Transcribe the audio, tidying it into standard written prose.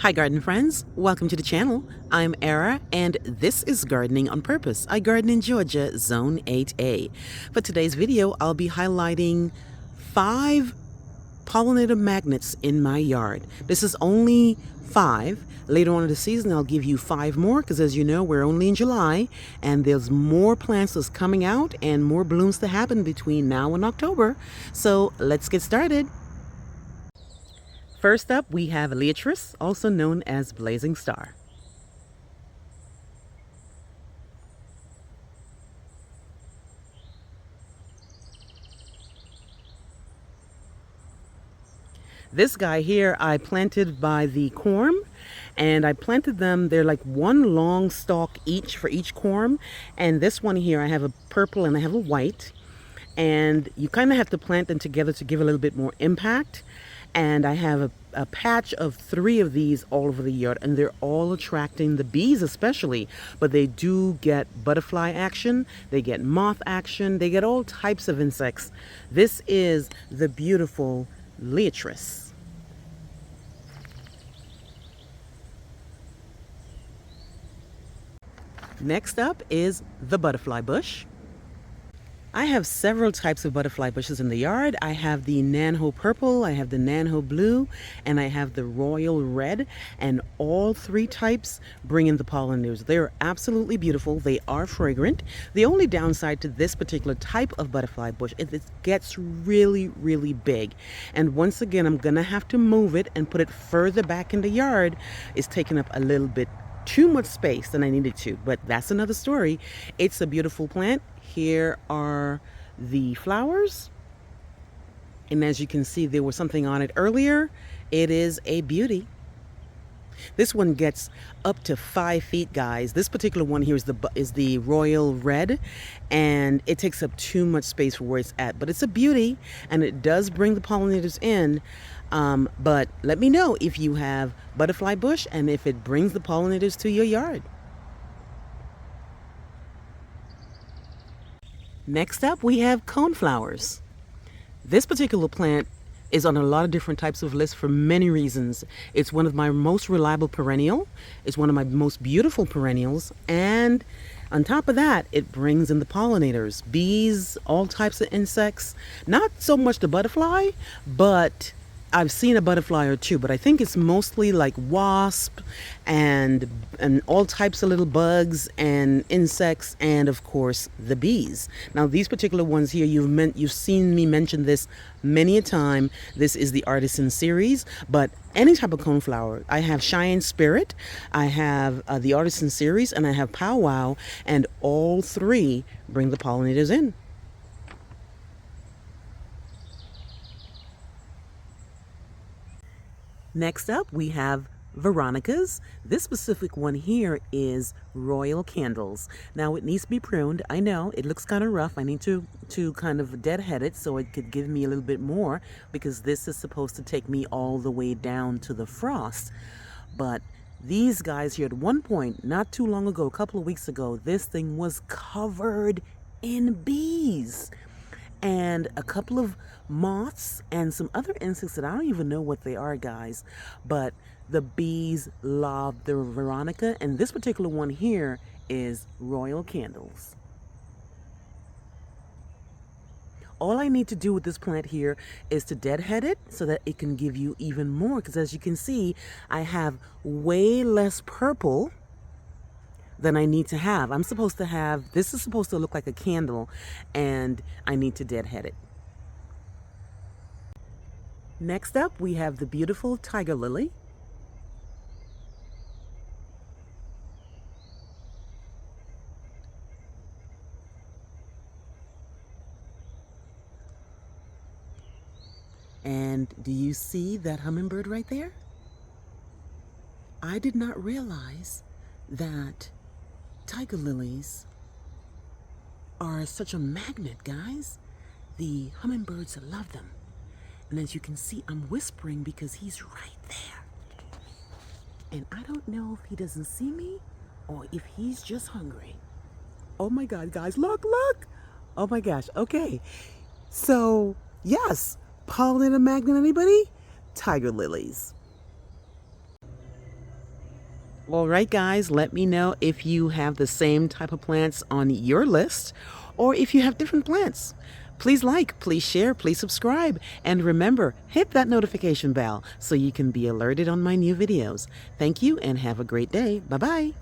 Hi garden friends, welcome to the channel. I'm Era and this is Gardening on Purpose. I garden in Georgia, Zone 8A. For today's video, I'll be highlighting 5 pollinator magnets in my yard. This is only 5. Later on in the season, I'll give you 5 more because as you know, we're only in July and there's more plants that's coming out and more blooms to happen between now and October. So let's get started. First up, we have Latris, also known as Blazing Star. This guy here I planted by the corm, and I planted them, they're like one long stalk each for each corm, and this one here I have a purple and I have a white, and you kind of have to plant them together to give a little bit more impact. And I have a patch of 3 of these all over the yard, and they're all attracting the bees especially, but they do get butterfly action, they get moth action, they get all types of insects. This is the beautiful Latris. Next up is the butterfly bush. I have several types of butterfly bushes in the yard. I have the Nanho purple, I have the Nanho blue, and I have the royal red, and all 3 types bring in the pollinators. They're absolutely beautiful. They are fragrant. The only downside to this particular type of butterfly bush is it gets really, really big. And once again, I'm gonna have to move it and put it further back in the yard. It's taking up a little bit too much space than I needed to, but that's another story. It's a beautiful plant. Here are the flowers, and as you can see, there was something on it earlier. It is a beauty. This one gets up to 5 feet, guys. This particular one here is the royal red, and it takes up too much space for where it's at, but it's a beauty, and it does bring the pollinators in. But let me know if you have butterfly bush and if it brings the pollinators to your yard. Next up, we have coneflowers. This particular plant is on a lot of different types of lists for many reasons. It's one of my most reliable perennial. It's one of my most beautiful perennials. And on top of that, it brings in the pollinators, bees, all types of insects. Not so much the butterfly, but I've seen a butterfly or 2, but I think it's mostly like wasp and all types of little bugs and insects, and of course the bees. Now these particular ones here, you've seen me mention this many a time. This is the Artisan series, but any type of coneflower. I have Cheyenne Spirit, I have the Artisan series, and I have Powwow, and all 3 bring the pollinators in. Next up, we have Veronicas. This specific one here is Royal Candles. Now it needs to be pruned. I know it looks kind of rough. I need to kind of deadhead it so it could give me a little bit more, because this is supposed to take me all the way down to the frost. But these guys here, at one point, not too long ago, a couple of weeks ago, this thing was covered in bees and a couple of moths and some other insects that I don't even know what they are, guys. But the bees love the Veronica, and this particular one here is Royal Candles. All I need to do with this plant here is to deadhead it so that it can give you even more, because as you can see, I have way less purple than I need to have. I'm supposed to have, this is supposed to look like a candle, and I need to deadhead it. Next up, we have the beautiful tiger lily. And do you see that hummingbird right there? I did not realize that tiger lilies are such a magnet, guys. The hummingbirds love them. And as you can see, I'm whispering because he's right there. And I don't know if he doesn't see me or if he's just hungry. Oh my God, guys, look, look. Oh my gosh, okay. So, yes, pollinator magnet, anybody? Tiger lilies. All right, guys, let me know if you have the same type of plants on your list or if you have different plants. Please like, please share, please subscribe, and remember, hit that notification bell so you can be alerted on my new videos. Thank you and have a great day. Bye-bye.